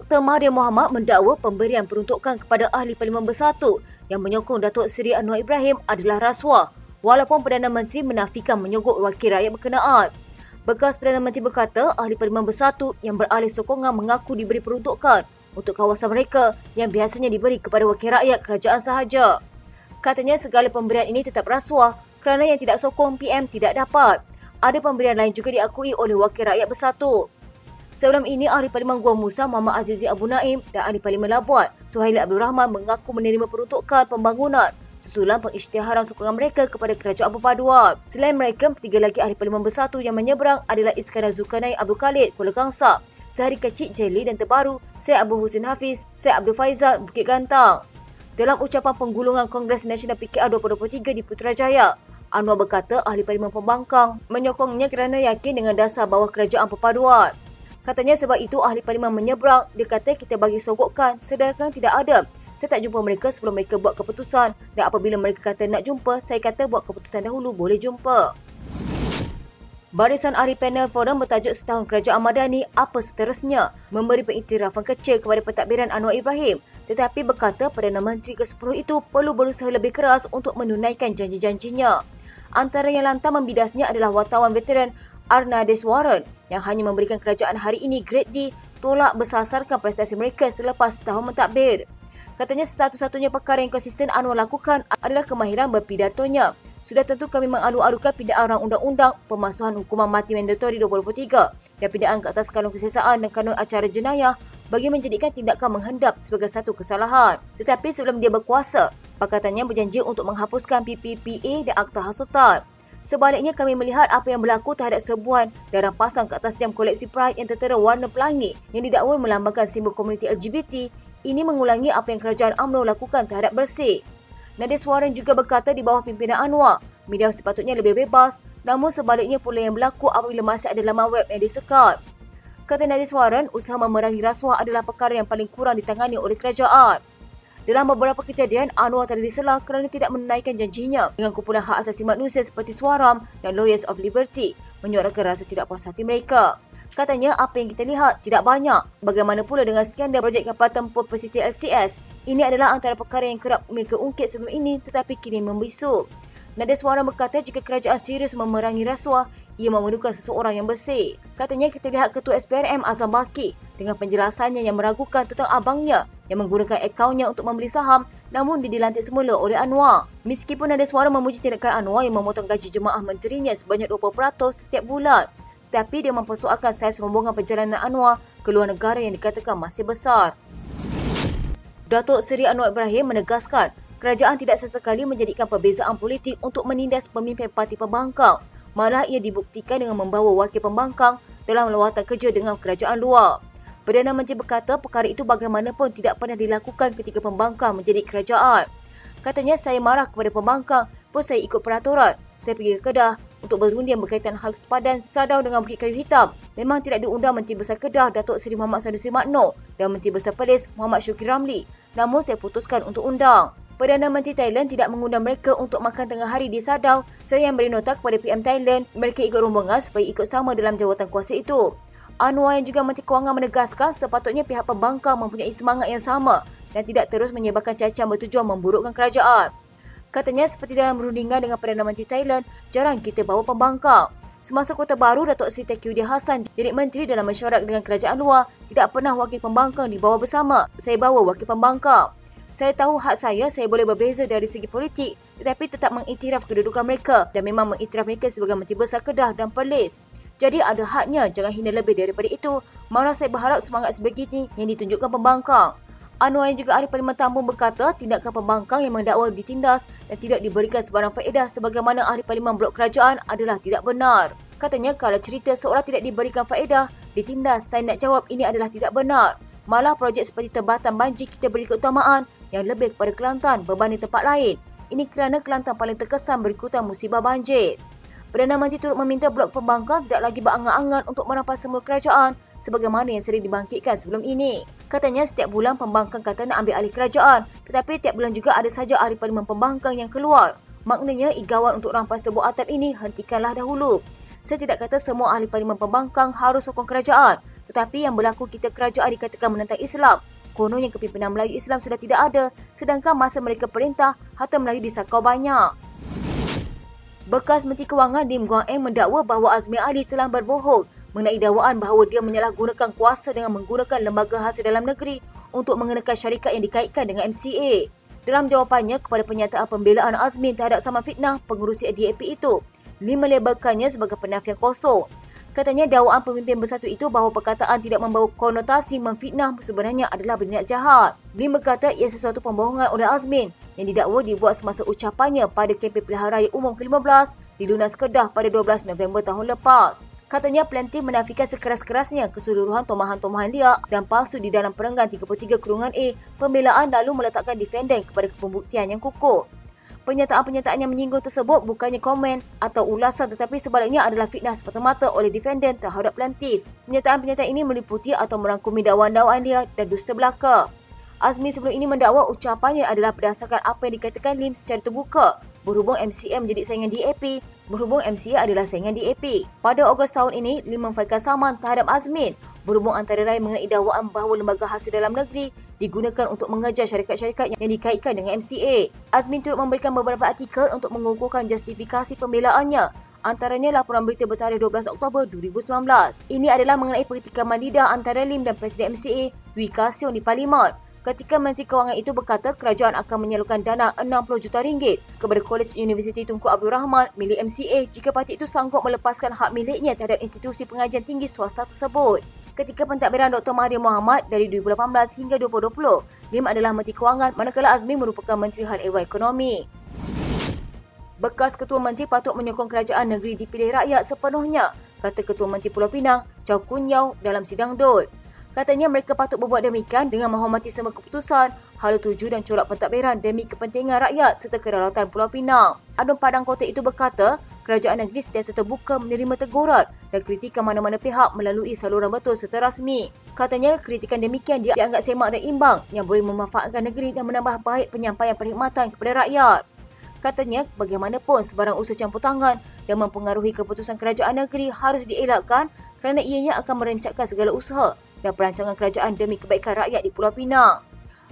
Dr. Mahathir Mohamad mendakwa pemberian peruntukan kepada Ahli Parlimen Bersatu yang menyokong Datuk Seri Anwar Ibrahim adalah rasuah, walaupun Perdana Menteri menafikan menyogok wakil rakyat berkenaan. Bekas Perdana Menteri berkata Ahli Parlimen Bersatu yang beralih sokongan mengaku diberi peruntukan untuk kawasan mereka yang biasanya diberi kepada wakil rakyat kerajaan sahaja. Katanya segala pemberian ini tetap rasuah kerana yang tidak sokong PM tidak dapat. Ada pemberian lain juga diakui oleh wakil rakyat bersatu. Sebelum ini, Ahli Parlimen Gua Musa Muhammad Azizi Abu Naim dan Ahli Parlimen Labuan Suhaili Abdul Rahman mengaku menerima peruntukan pembangunan susulan pengisytiharan sokongan mereka kepada Kerajaan Perpaduan. Selain mereka, tiga lagi Ahli Parlimen Bersatu yang menyeberang adalah Iskandar Zulkarnain Abdul Khalid, Kuala Kangsar, Zahari Kecik, Jeli dan Terbaru, Syed Abdul Husin Hafiz, Syed Abdul Faizal, Bukit Gantang. Dalam ucapan penggulungan Kongres Nasional PKR 2023 di Putrajaya, Anwar berkata Ahli Parlimen Pembangkang menyokongnya kerana yakin dengan dasar bawah Kerajaan Perpaduan. Katanya sebab itu Ahli Parlimen menyeberang. Dia kata kita bagi sogokkan sedangkan tidak ada. Saya tak jumpa mereka sebelum mereka buat keputusan dan apabila mereka kata nak jumpa, saya kata buat keputusan dahulu, boleh jumpa. Barisan Ahli Panel Forum bertajuk Setahun Kerajaan Madani, apa seterusnya? Memberi pengiktirafan kecil kepada pentadbiran Anwar Ibrahim, tetapi berkata Perdana Menteri ke-10 itu perlu berusaha lebih keras untuk menunaikan janji-janjinya. Antara yang lantang membidasnya adalah wartawan veteran Arnadeswaran yang hanya memberikan kerajaan hari ini grade D, tolak bersasarkan prestasi mereka selepas setahun mentadbir. Katanya satu-satunya perkara yang konsisten Anwar lakukan adalah kemahiran berpidatonya. Sudah tentu kami mengalu-alukan pindaan rang undang-undang pemasuhan hukuman mati mandatori 2023 dan pindaan ke atas kanun kesesaan dan kanun acara jenayah bagi menjadikan tindakan menghendap sebagai satu kesalahan. Tetapi sebelum dia berkuasa, pakatannya berjanji untuk menghapuskan PPPA dan Akta Hasutan. Sebaliknya, kami melihat apa yang berlaku terhadap serbuan dan rampasan ke atas jam koleksi Pride yang tertera warna pelangi yang didakwa melambangkan simbol komuniti LGBT. Ini mengulangi apa yang kerajaan UMNO lakukan terhadap Bersih. Nadeswaran juga berkata di bawah pimpinan Anwar, media sepatutnya lebih bebas, namun sebaliknya pula yang berlaku apabila masih ada laman web yang disekat. Kata Nadeswaran, usaha memerangi rasuah adalah perkara yang paling kurang ditangani oleh kerajaan. Dalam beberapa kejadian, Anwar telah diselah kerana tidak menunaikan janjinya dengan kumpulan hak asasi manusia seperti Suaram dan Lawyers of Liberty menyuarakan rasa tidak puas hati mereka. Katanya, apa yang kita lihat tidak banyak. Bagaimana pula dengan skandal projek kapal tempur pesisir LCS? Ini adalah antara perkara yang kerap mereka ungkit sebelum ini tetapi kini membisu. Nadeswaran berkata jika kerajaan serius memerangi rasuah, ia memerlukan seseorang yang bersih. Katanya kita lihat Ketua SPRM Azam Baki dengan penjelasannya yang meragukan tentang abangnya yang menggunakan akaunnya untuk membeli saham namun dia dilantik semula oleh Anwar. Meskipun Nadeswaran memuji tindakan Anwar yang memotong gaji jemaah menterinya sebanyak 20% setiap bulan, tapi dia mempersoalkan saiz rombongan perjalanan Anwar ke luar negara yang dikatakan masih besar. Datuk Seri Anwar Ibrahim menegaskan kerajaan tidak sesekali menjadikan perbezaan politik untuk menindas pemimpin parti pembangkang. Malah ia dibuktikan dengan membawa wakil pembangkang dalam lawatan kerja dengan kerajaan luar. Perdana Menteri berkata perkara itu bagaimanapun tidak pernah dilakukan ketika pembangkang menjadi kerajaan. Katanya saya marah kepada pembangkang pun saya ikut peraturan. Saya pergi ke Kedah untuk berundian berkaitan hal sepadan Sadau dengan Bukit Kayu Hitam. Memang tidak diundang Menteri Besar Kedah Datuk Seri Muhammad Sanusi Makno dan Menteri Besar Perlis Muhammad Syukri Ramli. Namun saya putuskan untuk undang. Perdana Menteri Thailand tidak mengundang mereka untuk makan tengah hari di Sadau. Saya yang beri nota kepada PM Thailand, mereka ikut rombongan supaya ikut sama dalam jawatan kuasa itu. Anwar yang juga Menteri Kewangan menegaskan sepatutnya pihak pembangkang mempunyai semangat yang sama dan tidak terus menyebarkan cacian bertujuan memburukkan kerajaan. Katanya seperti dalam rundingan dengan Perdana Menteri Thailand, jarang kita bawa pembangkang. Semasa Kota Baru, Datuk Seri Tauhidin Hassan jadi menteri dalam mesyuarat dengan kerajaan luar, tidak pernah wakil pembangkang dibawa bersama. Saya bawa wakil pembangkang. Saya tahu hak saya boleh berbeza dari segi politik tetapi tetap mengiktiraf kedudukan mereka dan memang mengiktiraf mereka sebagai Menteri Besar Kedah dan Perlis. Jadi ada haknya, jangan hina lebih daripada itu. Malah saya berharap semangat sebegini yang ditunjukkan pembangkang. Anwar yang juga Ahli Parlimen Tambun berkata tindakan pembangkang yang mendakwa ditindas dan tidak diberikan sebarang faedah sebagaimana Ahli Parlimen Blok Kerajaan adalah tidak benar. Katanya kalau cerita seorang tidak diberikan faedah, ditindas, saya nak jawab ini adalah tidak benar. Malah projek seperti Tebatan Banjir kita beri keutamaan yang lebih kepada Kelantan berbanding tempat lain. Ini kerana Kelantan paling terkesan berikutan musibah banjir. Perdana Menteri turut meminta blok pembangkang tidak lagi berangan-angan untuk merampas semua kerajaan sebagaimana yang sering dibangkitkan sebelum ini. Katanya setiap bulan pembangkang kata nak ambil alih kerajaan tetapi tiap bulan juga ada saja Ahli Parlimen Pembangkang yang keluar. Maknanya igawan untuk rampas tebuk atap ini hentikanlah dahulu. Saya tidak kata semua Ahli Parlimen Pembangkang harus sokong kerajaan Tetapi yang berlaku kita kerajaan dikatakan menentang Islam. Kononnya kepimpinan Melayu Islam sudah tidak ada, sedangkan masa mereka perintah, harta Melayu disakau banyak. Bekas Menteri Kewangan Lim Guang Eng mendakwa bahawa Azmi Ali telah berbohong mengenai dakwaan bahawa dia menyalahgunakan kuasa dengan menggunakan lembaga hasil dalam negeri untuk mengenakan syarikat yang dikaitkan dengan MCA. Dalam jawapannya kepada penyataan pembelaan Azmin terhadap saman fitnah pengurusi DAP itu, Lim melabelkannya sebagai penafian kosong. Katanya dakwaan pemimpin bersatu itu bahawa perkataan tidak membawa konotasi memfitnah sebenarnya adalah berniat jahat. Lim berkata ia sesuatu pembohongan oleh Azmin yang didakwa dibuat semasa ucapannya pada kempen pilihan raya umum ke-15 di Lunas Kedah pada 12 November tahun lepas. Katanya pelantik menafikan sekeras-kerasnya keseluruhan tomahan-tomahan liar dan palsu di dalam perenggan 33-A pembelaan lalu meletakkan defendant kepada pembuktian yang kukuh. Penyataan-penyataan yang menyinggung tersebut bukannya komen atau ulasan tetapi sebaliknya adalah fitnah semata-mata oleh defendant terhadap plaintiff. Penyataan-penyataan ini meliputi atau merangkumi dakwaan-dakwaan dia dan dusta belaka. Azmi sebelum ini mendakwa ucapannya adalah berdasarkan apa yang dikatakan Lim secara terbuka berhubung MCA menjadi saingan DAP, berhubung MCA adalah saingan DAP. Pada Ogos tahun ini, Lim memfailkan saman terhadap Azmin berhubung antara lain mengenai dakwaan bahawa lembaga hasil dalam negeri digunakan untuk mengajar syarikat-syarikat yang dikaitkan dengan MCA. Azmin turut memberikan beberapa artikel untuk mengukuhkan justifikasi pembelaannya, antaranya laporan berita bertarikh 12 Oktober 2019. Ini adalah mengenai pertikaman lidah antara Lim dan Presiden MCA, Dwi Kassion di Parlimen. Ketika Menteri Kewangan itu berkata kerajaan akan menyalurkan dana 60 juta ringgit kepada Kolej Universiti Tunku Abdul Rahman milik MCA jika parti itu sanggup melepaskan hak miliknya terhadap institusi pengajian tinggi swasta tersebut. Ketika pentadbiran Dr. Mahathir Mohamad dari 2018 hingga 2020, Lim adalah Menteri Kewangan manakala Azmi merupakan Menteri Hal Ehwal Ekonomi. Bekas Ketua Menteri patut menyokong kerajaan negeri dipilih rakyat sepenuhnya, kata Ketua Menteri Pulau Pinang, Chow Kun Yeow dalam sidang DOL. Katanya mereka patut berbuat demikian dengan menghormati semua keputusan, hala tuju dan corak pentadbiran demi kepentingan rakyat serta kedaulatan Pulau Pinang. Adun Padang Kota itu berkata, kerajaan negeri sentiasa terbuka menerima teguran dan kritikan mana-mana pihak melalui saluran betul serta rasmi. Katanya kritikan demikian dia dianggap semak dan imbang yang boleh memanfaatkan negeri dan menambah baik penyampaian perkhidmatan kepada rakyat. Katanya, bagaimanapun sebarang usaha campur tangan yang mempengaruhi keputusan kerajaan negeri harus dielakkan kerana ianya akan merencatkan segala usaha dan perancangan kerajaan demi kebaikan rakyat di Pulau Pinang.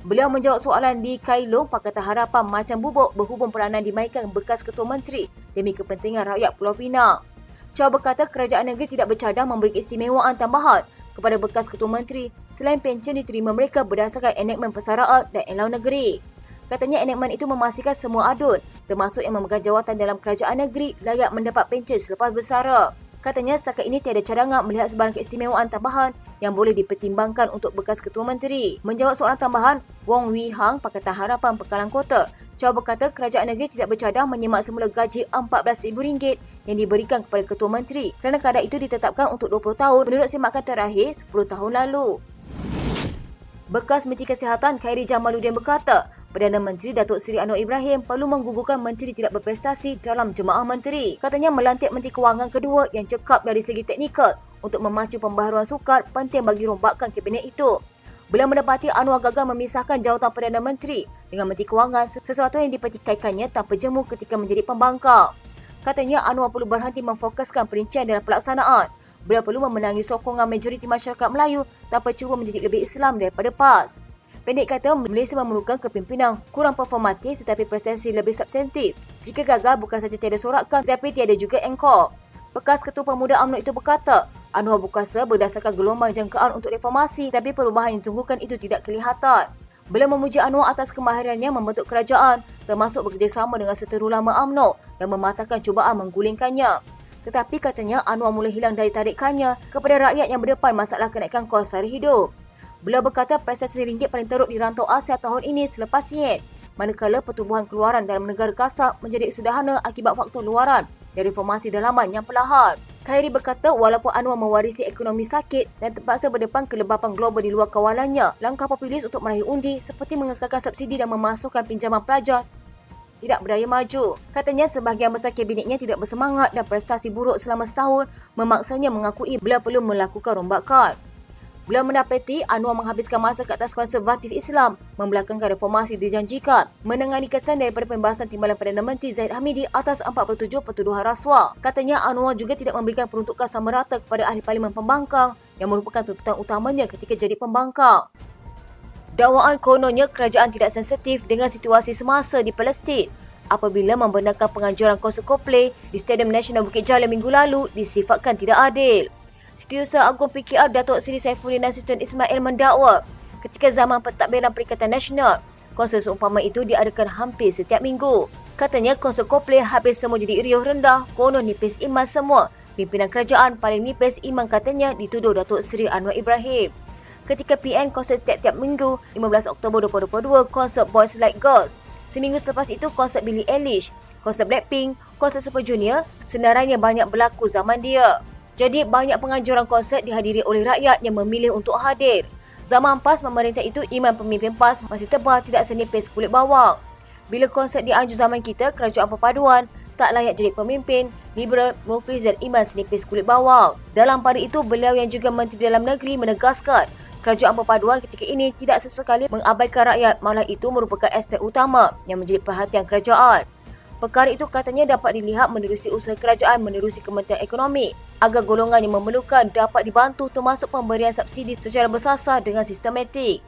Beliau menjawab soalan di Kailung Pakatan Harapan Macam Bubuk berhubung peranan dimainkan bekas Ketua Menteri demi kepentingan rakyat Pulau Pinang. Chow berkata kerajaan negeri tidak bercadang memberi keistimewaan tambahan kepada bekas Ketua Menteri selain pencen diterima mereka berdasarkan enakmen persaraan dan elau negeri. Katanya enakmen itu memastikan semua adun, termasuk yang memegang jawatan dalam kerajaan negeri layak mendapat pencen selepas bersara. Katanya setakat ini tiada cadangan melihat sebarang keistimewaan tambahan yang boleh dipertimbangkan untuk bekas Ketua Menteri. Menjawab soalan tambahan, Wong Wee Hang, Pakatan Harapan Pekalan Kota, Chow berkata kerajaan negeri tidak bercadang menyemak semula gaji RM14,000 yang diberikan kepada Ketua Menteri kerana kadar itu ditetapkan untuk 20 tahun menurut semakan terakhir 10 tahun lalu. Bekas Menteri Kesihatan Khairy Jamaluddin berkata, Perdana Menteri Datuk Seri Anwar Ibrahim perlu menggugurkan menteri tidak berprestasi dalam Jemaah Menteri. Katanya melantik Menteri Kewangan kedua yang cekap dari segi teknikal untuk memacu pembaharuan sukar penting bagi rombakan kabinet itu. Beliau mendapati Anwar gagal memisahkan jawatan Perdana Menteri dengan Menteri Kewangan, sesuatu yang dipertikaikannya tanpa jemu ketika menjadi pembangkang. Katanya Anwar perlu berhenti memfokuskan perincian dalam pelaksanaan. Beliau perlu memenangi sokongan majoriti masyarakat Melayu tanpa cuba menjadi lebih Islam daripada PAS. Pendek kata, Malaysia memerlukan kepimpinan kurang performatif tetapi prestasi lebih substantif. Jika gagal, bukan saja tiada sorakan tetapi tiada juga engkau. Bekas Ketua Pemuda UMNO itu berkata, Anwar berkuasa berdasarkan gelombang jangkaan untuk reformasi tapi perubahan yang ditunggukan itu tidak kelihatan. Beliau memuji Anwar atas kemahirannya membentuk kerajaan termasuk bekerjasama dengan seteru lama UMNO dan mematahkan cubaan menggulingkannya. Tetapi katanya Anwar mula hilang dari tarikannya kepada rakyat yang berdepan masalah kenaikan kos sara hidup. Beliau berkata prestasi ringgit paling teruk di rantau Asia tahun ini selepas Siet, manakala pertumbuhan keluaran dalam negara kasar menjadi sederhana akibat faktor luaran dan reformasi dalaman yang perlahan. Khairy berkata walaupun Anwar mewarisi ekonomi sakit dan terpaksa berdepan kelebapan global di luar kawalannya, langkah populis untuk meraih undi seperti mengekalkan subsidi dan memasukkan pinjaman pelajar tidak berdaya maju. Katanya sebahagian besar kabinetnya tidak bersemangat dan prestasi buruk selama setahun memaksanya mengakui beliau perlu melakukan rombakan. Beliau mendapati Anwar menghabiskan masa ke atas konservatif Islam, membelakangkan reformasi dijanjikan, menangani kesan daripada pembahasan timbalan Perdana Menteri Zahid Hamidi atas 47 pertuduhan rasuah. Katanya Anwar juga tidak memberikan peruntukan sama rata kepada ahli parlimen pembangkang yang merupakan tuntutan utamanya ketika jadi pembangkang. Dakwaan kononnya kerajaan tidak sensitif dengan situasi semasa di Palestin apabila membenarkan penganjuran konsert Coldplay di Stadium Nasional Bukit Jalil minggu lalu disifatkan tidak adil. Setiausaha Agung PKR Datuk Seri Saifuddin Nasution Ismail mendakwa ketika zaman pentadbiran Perikatan Nasional, konsert seumpama itu diadakan hampir setiap minggu. Katanya konsert Coldplay habis semua jadi riuh rendah, konon nipis iman semua. Pimpinan kerajaan paling nipis iman katanya dituduh Datuk Seri Anwar Ibrahim. Ketika PN konsert tiap-tiap minggu, 15 Oktober 2022, konsert Boys Like Girls. Seminggu selepas itu, konsert Billie Eilish, konsert Blackpink, konsert Super Junior, senarai yang banyak berlaku zaman dia. Jadi, banyak penganjuran konsert dihadiri oleh rakyat yang memilih untuk hadir. Zaman PAS memerintah itu, iman pemimpin PAS masih tebal tidak senipis kulit bawang. Bila konsert dianjur zaman kita, kerajaan perpaduan tak layak jadi pemimpin, liberal, muflis dan iman senipis kulit bawang. Dalam pada itu, beliau yang juga Menteri Dalam Negeri menegaskan kerajaan perpaduan ketika ini tidak sesekali mengabaikan rakyat, malah itu merupakan aspek utama yang menjadi perhatian kerajaan. Perkara itu katanya dapat dilihat menerusi usaha kerajaan menerusi Kementerian Ekonomi agar golongan yang memerlukan dapat dibantu termasuk pemberian subsidi secara bersasar dengan sistematik.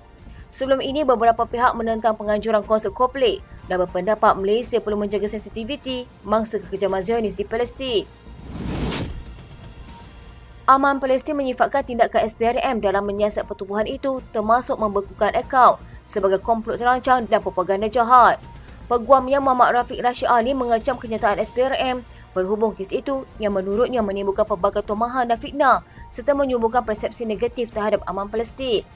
Sebelum ini, beberapa pihak menentang penganjuran konsert Coldplay dan berpendapat Malaysia perlu menjaga sensitiviti mangsa kekejaman Zionis di Palestin. Aman Palestin menyifatkan tindakan SPRM dalam menyiasat pertubuhan itu termasuk membekukan akaun sebagai komplot terancang dan propaganda jahat. Peguamnya Muhammad Rafiq Rashid Ali mengecam kenyataan SPRM berhubung kes itu yang menurutnya menimbulkan pelbagai tomahan dan fitnah serta menyumbangkan persepsi negatif terhadap Aman Palestin.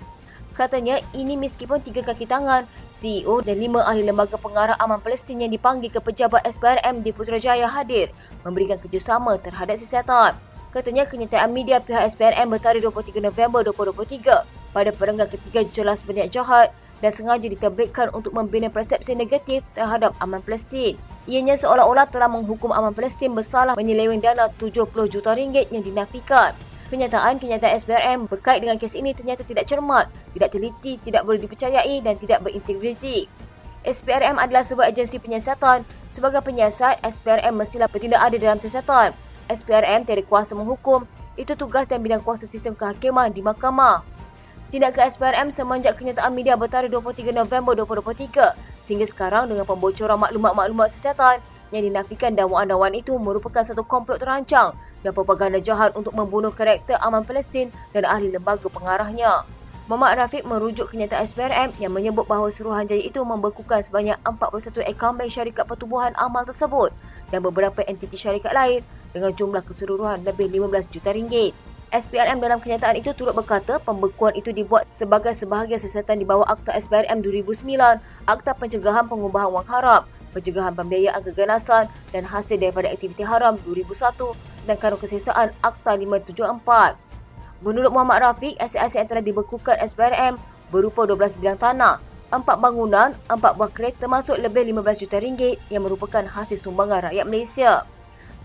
Katanya ini meskipun 3 kaki tangan, CEO dan 5 ahli lembaga pengarah Aman Palestin yang dipanggil ke pejabat SPRM di Putrajaya hadir memberikan kerjasama terhadap siasatan. Katanya kenyataan media pihak SPRM bertarikh 23 November 2023 pada perenggan ketiga jelas berniat jahat dan sengaja diterbitkan untuk membina persepsi negatif terhadap Aman Palestin. Ianya seolah-olah telah menghukum Aman Palestin bersalah menyeleweng dana 70 juta ringgit yang dinafikan. Kenyataan SPRM berkait dengan kes ini ternyata tidak cermat, tidak teliti, tidak boleh dipercayai dan tidak berintegriti. SPRM adalah sebuah agensi penyiasatan. Sebagai penyiasat, SPRM mestilah bertindak adil dalam siasatan. SPRM tiada kuasa menghukum. Itu tugas dan bidang kuasa sistem kehakiman di mahkamah. Tindakan SPRM semenjak kenyataan media bertarikh 23 November 2023 sehingga sekarang dengan pembocoran maklumat-maklumat siasatan yang dinafikan dakwaan-dakwaan itu merupakan satu komplot terancang dan propaganda jahat untuk membunuh karakter Aman Palestin dan ahli lembaga pengarahnya. Muhammad Rafiq merujuk kenyataan SPRM yang menyebut bahawa Suruhanjaya itu membekukan sebanyak 41 akaun bank syarikat pertubuhan amal tersebut dan beberapa entiti syarikat lain dengan jumlah keseluruhan lebih 15 juta ringgit. SPRM dalam kenyataan itu turut berkata pembekuan itu dibuat sebagai sebahagian siasatan di bawah Akta SPRM 2009, Akta Pencegahan Pengubahan Wang Haram, Pencegahan Pembiayaan Keganasan dan Hasil daripada Aktiviti Haram 2001 dan Kanun Kesihatan Akta 574. Menurut Muhammad Rafiq, aset-aset yang telah dibekukan SPRM berupa 12 bidang tanah, 4 bangunan, 4 buah kereta termasuk lebih 15 juta ringgit yang merupakan hasil sumbangan rakyat Malaysia.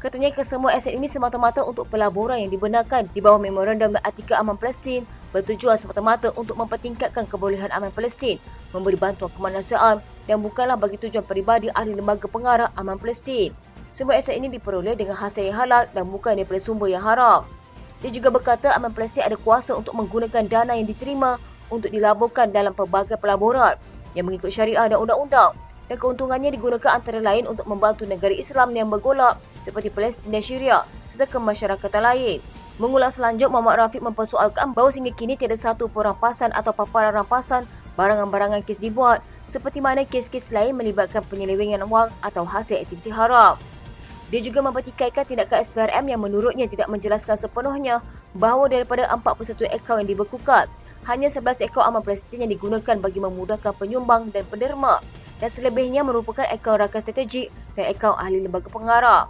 Katanya kesemua aset ini semata-mata untuk pelaburan yang dibenarkan di bawah Memorandum dan Artikel Aman Palestin bertujuan semata-mata untuk mempertingkatkan kebolehan Aman Palestin, memberi bantuan kemanusiaan dan bukanlah bagi tujuan peribadi ahli lembaga pengarah Aman Palestin. Semua aset ini diperoleh dengan hasil yang halal dan bukan daripada sumber yang haram. Dia juga berkata Aman Palestin ada kuasa untuk menggunakan dana yang diterima untuk dilaburkan dalam pelbagai pelaburan yang mengikut syariah dan undang-undang dan keuntungannya digunakan antara lain untuk membantu negara Islam yang bergolak seperti Palestin dan Syria serta kemasyarakatan lain. Mengulang selanjut, Muhammad Rafiq mempersoalkan bahawa sehingga kini tiada satu perampasan atau paparan rampasan barangan-barangan kes dibuat seperti mana kes-kes lain melibatkan penyelewengan wang atau hasil aktiviti haram. Dia juga mempertikaikan tindakan SPRM yang menurutnya tidak menjelaskan sepenuhnya bahawa daripada 41 akaun yang dibekukan, hanya 11 akaun Aman Palestin yang digunakan bagi memudahkan penyumbang dan penderma dan selebihnya merupakan akaun rakan strategik dan akaun ahli lembaga pengarah.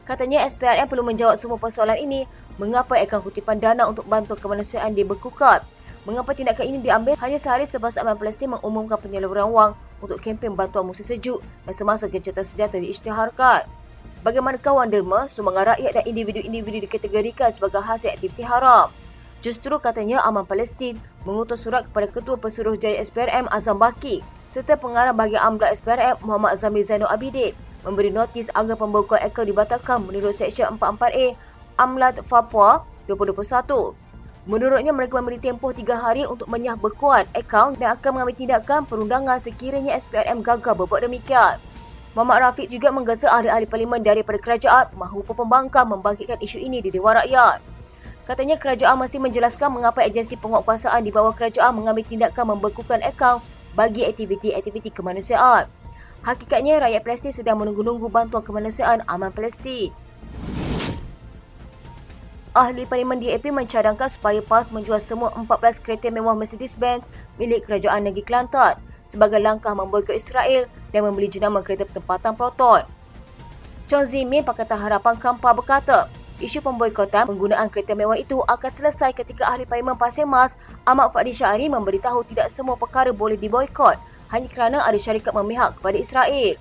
Katanya SPRM perlu menjawab semua persoalan ini, mengapa akaun kutipan dana untuk bantuan kemanusiaan dibekukan, mengapa tindakan ini diambil hanya sehari selepas Aman Palestin mengumumkan penyaluran wang untuk kempen bantuan musim sejuk dan semasa gencatan senjata diisytiharkan. Bagaimanakah wang derma, sumbangan rakyat dan individu-individu dikategorikan sebagai hasil aktiviti haram? Justru katanya Aman Palestin mengutus surat kepada Ketua Pesuruhjaya SPRM Azam Baki serta pengarah bahagian amla SPRM Muhammad Zamir Zainul Abidin memberi notis agar pembukaan akaun dibatalkan menurut Seksyen 44A Amlat Fatwa 2021. Menurutnya, mereka memberi tempoh 3 hari untuk menyah bekuan akaun dan akan mengambil tindakan perundangan sekiranya SPRM gagal berbuat demikian. Muhammad Rafiq juga menggesa ahli-ahli parlimen daripada kerajaan mahu pembangkang membangkitkan isu ini di Dewan Rakyat. Katanya kerajaan mesti menjelaskan mengapa agensi penguatkuasaan di bawah kerajaan mengambil tindakan membekukan akaun bagi aktiviti-aktiviti kemanusiaan. Hakikatnya, rakyat Palestin sedang menunggu-nunggu bantuan kemanusiaan aman Palestin. Ahli Parlimen DAP mencadangkan supaya PAS menjual semua 14 kereta mewah Mercedes-Benz milik Kerajaan Negeri Kelantan sebagai langkah memboikot Israel dan membeli jenama kereta tempatan Proton. Chong Zimin, Pakatan Harapan Kampar berkata, isu pemboikotan penggunaan kereta mewah itu akan selesai ketika Ahli Parlimen Pasir Mas Ahmad Fadli Syahri memberitahu tidak semua perkara boleh diboikot hanya kerana ada syarikat memihak kepada Israel.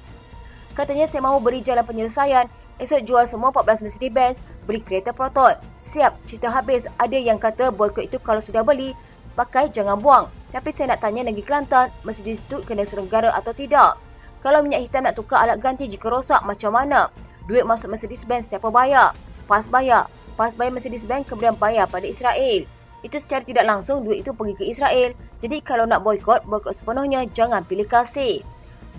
Katanya, saya mahu beri jalan penyelesaian. Esok jual semua 14 Mercedes-Benz, beli kereta Proton. Siap, cerita habis. Ada yang kata boikot itu kalau sudah beli, pakai jangan buang. Tapi saya nak tanya Negeri Kelantan, Mercedes itu kena selenggara atau tidak? Kalau minyak hitam nak tukar alat ganti jika rosak, macam mana? Duit masuk Mercedes-Benz siapa bayar? PAS bayar. PAS bayar Mercedes-Benz kemudian bayar pada Israel. Itu secara tidak langsung duit itu pergi ke Israel. Jadi kalau nak boikot sepenuhnya, jangan pilih kasih.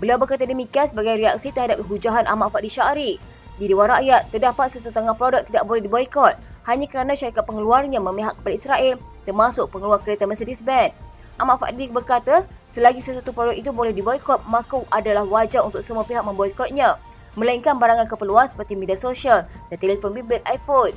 Beliau berkata demikian sebagai reaksi terhadap hujahan Ahmad Fadli Syahri. Di Dewan Rakyat, terdapat sesetengah produk tidak boleh diboikot hanya kerana syarikat pengeluarnya memihak kepada Israel, termasuk pengeluar kereta Mercedes-Benz. Ahmad Fadli berkata, selagi sesuatu produk itu boleh diboikot, maka adalah wajar untuk semua pihak memboikotnya, melainkan barangan keperluan seperti media sosial dan telefon bimbit iPhone.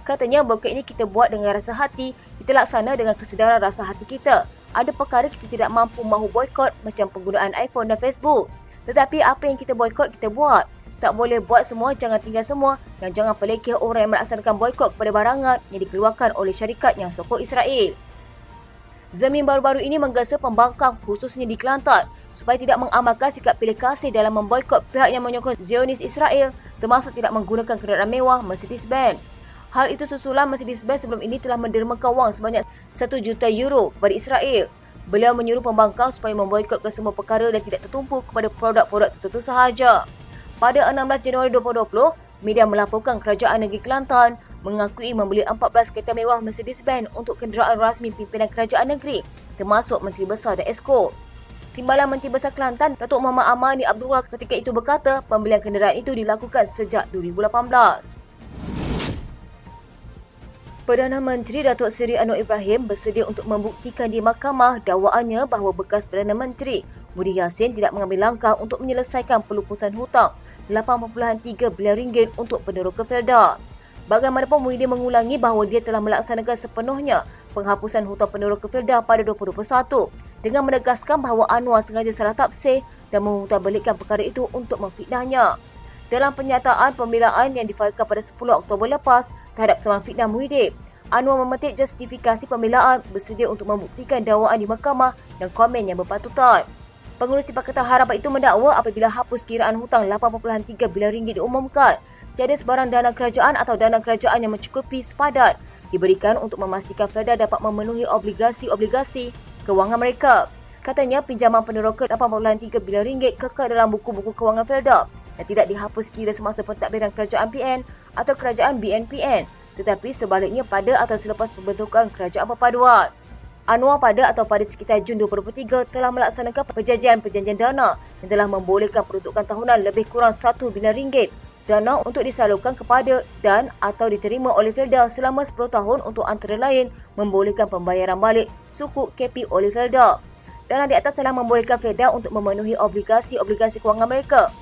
Katanya, boikot ini kita buat dengan rasa hati, kita laksana dengan kesedaran rasa hati kita. Ada perkara kita tidak mampu mahu boikot macam penggunaan iPhone dan Facebook. Tetapi apa yang kita boikot, kita buat. Tak boleh buat semua, jangan tinggal semua dan jangan pelekeh orang yang melaksanakan boikot kepada barangan yang dikeluarkan oleh syarikat yang sokong Israel. Zamin baru-baru ini menggesa pembangkang khususnya di Kelantan supaya tidak mengamalkan sikap pilih kasih dalam memboikot pihak yang menyokong Zionis Israel, termasuk tidak menggunakan kenderaan mewah Mercedes-Benz. Hal itu susulan Mercedes-Benz sebelum ini telah mendermakan wang sebanyak 1 juta euro kepada Israel. Beliau menyuruh pembangkang supaya memboikotkan semua perkara dan tidak tertumpu kepada produk-produk tertentu sahaja. Pada 16 Januari 2020, media melaporkan Kerajaan Negeri Kelantan mengakui membeli 14 kereta mewah Mercedes-Benz untuk kenderaan rasmi pimpinan Kerajaan Negeri, termasuk Menteri Besar dan Esko. Timbalan Menteri Besar Kelantan, Datuk Muhammad Amani Abdullah ketika itu berkata pembelian kenderaan itu dilakukan sejak 2018. Perdana Menteri Datuk Seri Anwar Ibrahim bersedia untuk membuktikan di mahkamah dakwaannya bahawa bekas Perdana Menteri Budi Yassin tidak mengambil langkah untuk menyelesaikan pelupusan hutang RM8.3 bilion untuk peneroka Felda. Bagaimanapun, Muhyiddin mengulangi bahawa dia telah melaksanakan sepenuhnya penghapusan hutang peneroka Felda pada 2021 dengan menegaskan bahawa Anwar sengaja salah tafsir dan memutarbalikkan perkara itu untuk memfitnahnya. Dalam pernyataan pembelaan yang difailkan pada 10 Oktober lepas terhadap serangan fitnah Muhyiddin, Anwar memetik justifikasi pembelaan bersedia untuk membuktikan dakwaan di mahkamah dan komen yang berpatutan. Pengurusi Pakatan Harapan itu mendakwa apabila hapus kiraan hutang RM8.3 bilion diumumkan, tiada sebarang dana kerajaan atau dana kerajaan yang mencukupi sepadan diberikan untuk memastikan Felda dapat memenuhi obligasi-obligasi kewangan mereka. Katanya, pinjaman peneroka RM8.3 bilion kekal dalam buku-buku kewangan Felda dan tidak dihapus kira semasa pentadbiran kerajaan PN atau kerajaan BNPN, tetapi sebaliknya pada atau selepas pembentukan kerajaan perpaduan. Anwar pada sekitar Jun 2023 telah melaksanakan perjanjian dana yang telah membolehkan peruntukan tahunan lebih kurang RM1 bilion dana untuk disalurkan kepada dan atau diterima oleh Felda selama 10 tahun untuk antara lain membolehkan pembayaran balik sukuk KP oleh Felda. Dana di atas telah membolehkan Felda untuk memenuhi obligasi-obligasi kewangan mereka.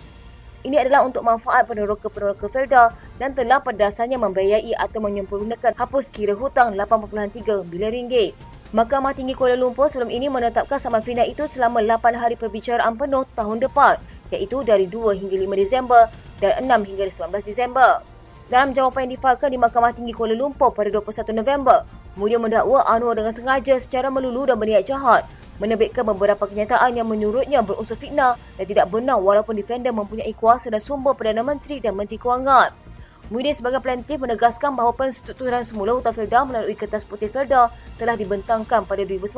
Ini adalah untuk manfaat peneroka-peneroka Felda dan telah pada dasarnya membiayai atau menyempurnakan hapus kira hutang RM8.3 bilion. Mahkamah Tinggi Kuala Lumpur sebelum ini menetapkan saman final itu selama 8 hari perbicaraan penuh tahun depan, iaitu dari 2 hingga 5 Disember dan 6 hingga 19 Disember. Dalam jawapan yang difailkan di Mahkamah Tinggi Kuala Lumpur pada 21 November, Muhyiddin mendakwa Anwar dengan sengaja secara melulu dan berniat jahat menerbitkan beberapa kenyataan yang menurutnya berunsur fitnah dan tidak benar walaupun defender mempunyai kuasa dan sumber Perdana Menteri dan Menteri Kewangan. Muhyiddin sebagai pelantik menegaskan bahawa penstrukturan semula hutang Felda melalui kertas putih Felda telah dibentangkan pada 2019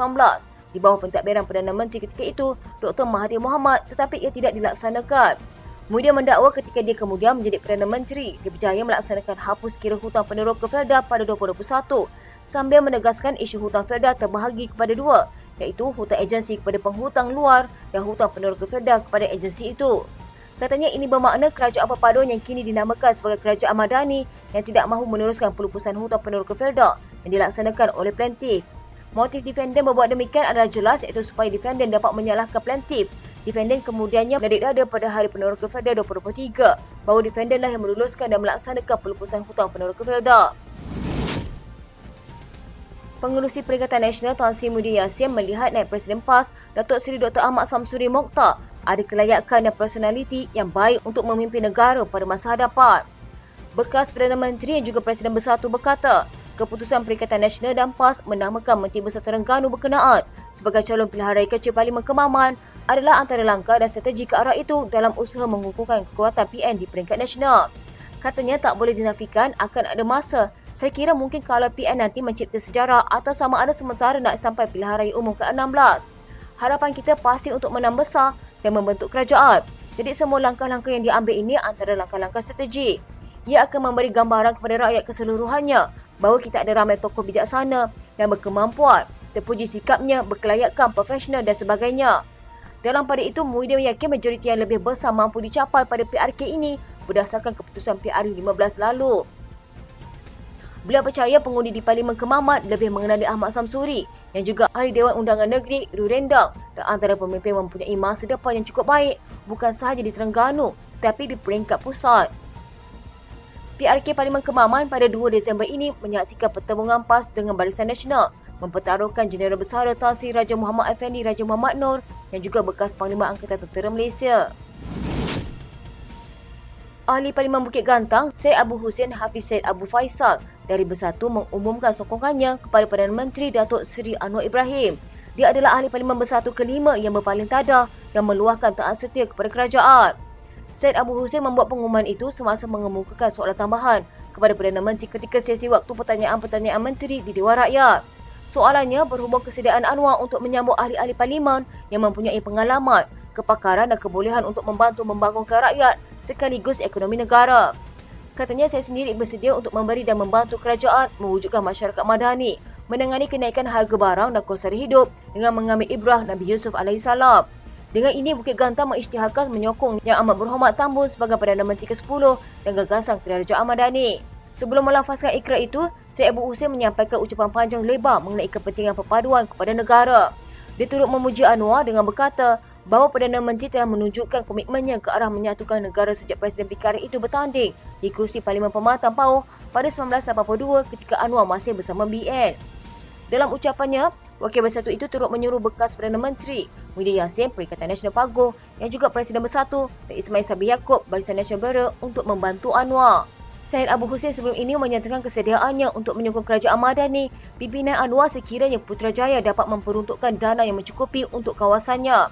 di bawah pentadbiran Perdana Menteri ketika itu, Dr. Mahathir Mohamad, tetapi ia tidak dilaksanakan. Muhyiddin mendakwa ketika dia kemudian menjadi Perdana Menteri, dia berjaya melaksanakan hapus kira hutang peneroka Felda pada 2021 sambil menegaskan isu hutang Felda terbahagi kepada dua, iaitu hutang agensi kepada penghutang luar dan hutang peneroka Felda kepada agensi itu. Katanya ini bermakna kerajaan berpaduan yang kini dinamakan sebagai Kerajaan Madani yang tidak mahu meneruskan pelupusan hutang peneroka Felda yang dilaksanakan oleh plaintiff. Motif defendant membuat demikian adalah jelas, iaitu supaya defendant dapat menyalahkan plaintiff. Defendant kemudiannya menarik dada pada Hari Peneroka Felda 2023 bahawa defendant lah yang meluluskan dan melaksanakan pelupusan hutang peneroka Felda. Pengerusi Perikatan Nasional Tan Sri Muhyiddin Yassin melihat Naib Presiden PAS Datuk Seri Dr. Ahmad Samsuri Mokhtar ada kelayakan dan personaliti yang baik untuk memimpin negara pada masa hadapan. Bekas Perdana Menteri yang juga Presiden Bersatu berkata, keputusan Perikatan Nasional dan PAS menamakan Menteri Besar Terengganu berkenaan sebagai calon pilihan raya kecil Parlimen Kemaman adalah antara langkah dan strategi ke arah itu dalam usaha mengukuhkan kekuatan PN di peringkat nasional. Katanya tak boleh dinafikan akan ada masa. Saya kira mungkin kalau PN nanti mencipta sejarah atau sama ada sementara nak sampai pilihan raya umum ke-16. Harapan kita pasti untuk menang besar dan membentuk kerajaan. Jadi semua langkah-langkah yang diambil ini antara langkah-langkah strategi. Ia akan memberi gambaran kepada rakyat keseluruhannya bahawa kita ada ramai tokoh bijaksana dan berkemampuan, terpuji sikapnya, berkelayakan, profesional dan sebagainya. Dalam pada itu, Muhyiddin yakin majoriti yang lebih besar mampu dicapai pada PRK ini berdasarkan keputusan PRU 15 lalu. Beliau percaya pengundi di Parlimen Kemaman lebih mengenali Ahmad Samsuri yang juga Ahli Dewan Undangan Negeri Ru Rendang dan antara pemimpin mempunyai masa depan yang cukup baik bukan sahaja di Terengganu tetapi di peringkat pusat. PRK Parlimen Kemaman pada 2 Disember ini menyaksikan pertemuan PAS dengan Barisan Nasional mempertaruhkan Jeneral Besar Tan Sri Raja Muhammad Effendi Raja Muhammad Noor yang juga bekas Panglima Angkatan Tentera Malaysia. Ahli Parlimen Bukit Gantang, Syed Abu Hussein Hafiz Syed Abu Faisal dari Bersatu mengumumkan sokongannya kepada Perdana Menteri Datuk Seri Anwar Ibrahim. Dia adalah Ahli Parlimen Bersatu kelima yang berpaling tada dan meluahkan taat setia kepada kerajaan. Syed Abu Hussein membuat pengumuman itu semasa mengemukakan soalan tambahan kepada Perdana Menteri ketika sesi waktu pertanyaan-pertanyaan menteri di Dewan Rakyat. Soalannya berhubung kesediaan Anwar untuk menyambut ahli-ahli parlimen yang mempunyai pengalaman, kepakaran dan kebolehan untuk membantu membangunkan rakyat sekaligus ekonomi negara. Katanya, saya sendiri bersedia untuk memberi dan membantu kerajaan mewujudkan masyarakat madani, menangani kenaikan harga barang dan kos sara hidup dengan mengambil ibrah Nabi Yusuf AS. Dengan ini, Bukit Gantang mengisytiharkan menyokong Yang Amat Berhormat Tambun sebagai Perdana Menteri ke-10 dan gagasan kerajaan madani. Sebelum melafazkan ikrar itu, Syed Abu Hussein menyampaikan ucapan panjang lebar mengenai kepentingan perpaduan kepada negara. Dia turut memuji Anwar dengan berkata bahawa Perdana Menteri telah menunjukkan komitmennya ke arah menyatukan negara sejak Presiden PKR itu bertanding di kerusi Parlimen Pematang Pauh pada 1982 ketika Anwar masih bersama BN. Dalam ucapannya, Wakil Bersatu itu turut menyuruh bekas Perdana Menteri Muhyiddin Yassin Perikatan Nasional Paguh yang juga Presiden Bersatu dan Ismail Sabri Yaakob Barisan Nasional Beara untuk membantu Anwar. Syed Abu Hussein sebelum ini menyatakan kesediaannya untuk menyokong kerajaan madani. Pimpinan Anwar sekiranya Putrajaya dapat memperuntukkan dana yang mencukupi untuk kawasannya.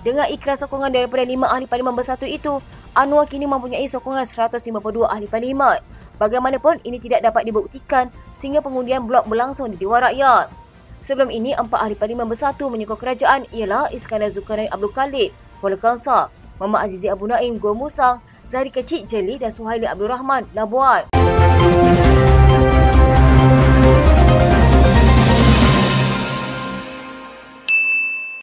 Dengan ikrar sokongan daripada 5 ahli parlimen bersatu itu, Anwar kini mempunyai sokongan 152 ahli parlimen. Bagaimanapun, ini tidak dapat dibuktikan sehingga pengundian blok berlangsung di Dewan Rakyat. Sebelum ini, 4 ahli parlimen bersatu menyokong kerajaan ialah Iskandar Zulkarnain Abdul Khalid, Kuala Kangsar, Muhammad Azizi Abu Naim, Gua Musang, Zahri Kecik Jeli dan Suhaili Abdul Rahman, Labuan.